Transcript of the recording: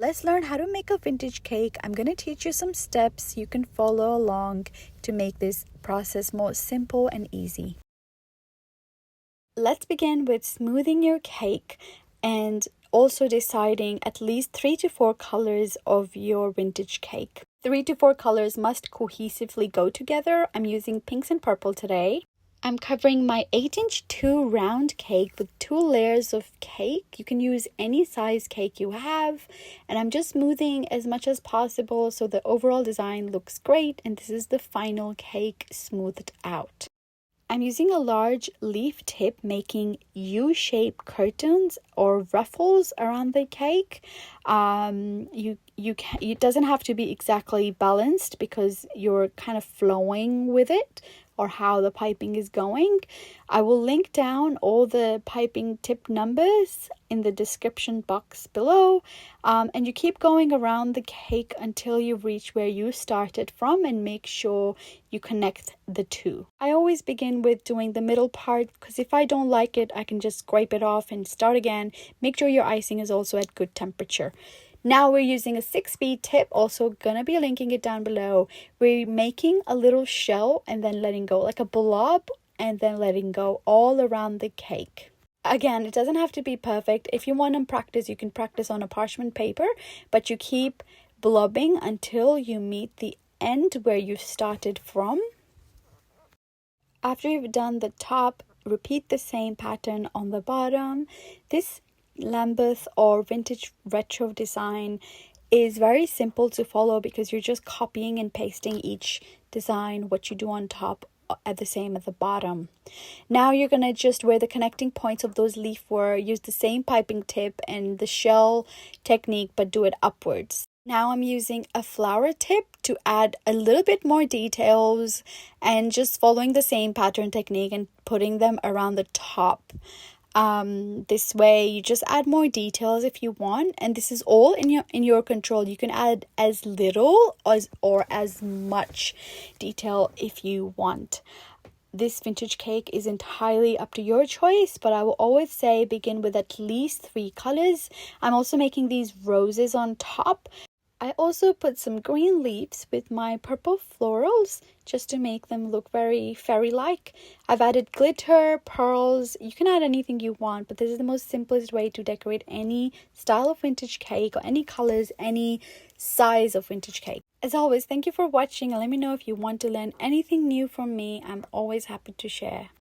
Let's learn how to make a vintage cake. I'm going to teach you some steps you can follow along to make this process more simple and easy. Let's begin with smoothing your cake and also deciding at least 3 to 4 colors of your vintage cake. 3 to 4 colors must cohesively go together. I'm using pinks and purple today. I'm covering my 8-inch 2 round cake with 2 layers of cake. You can use any size cake you have, and I'm just smoothing as much as possible so the overall design looks great, and this is the final cake smoothed out. I'm using a large leaf tip making U-shaped curtains or ruffles around the cake. It doesn't have to be exactly balanced because you're kind of flowing with it or how the piping is going. I will link down all the piping tip numbers in the description box below, and you keep going around the cake until you reach where you started from and make sure you connect the two. I always begin with doing the middle part because if I don't like it, I can just scrape it off and start again. Make sure your icing is also at good temperature. Now we're using a 6B tip, also gonna be linking it down below. We're making a little shell and then letting go like a blob and then letting go all around the cake. Again, it doesn't have to be perfect. If you want to practice, you can practice on a parchment paper, but you keep blobbing until you meet the end where you started from. After you've done the top, repeat the same pattern on the bottom. This Lambeth or vintage retro design is very simple to follow because you're just copying and pasting each design, what you do on top at the same at the bottom. Now you're gonna just where the connecting points of those leaf were, use the same piping tip and the shell technique, but do it upwards. Now I'm using a flower tip to add a little bit more details and just following the same pattern technique and putting them around the top. This way you just add more details if you want, and this is all in your control. You can add as little or as much detail if you want. This vintage cake is entirely up to your choice, but I will always say begin with at least 3 colors. I'm also making these roses on top. I also put some green leaves with my purple florals just to make them look very fairy-like. I've added glitter, pearls. You can add anything you want, but this is the most simplest way to decorate any style of vintage cake or any colors, any size of vintage cake. As always, thank you for watching and let me know if you want to learn anything new from me. I'm always happy to share.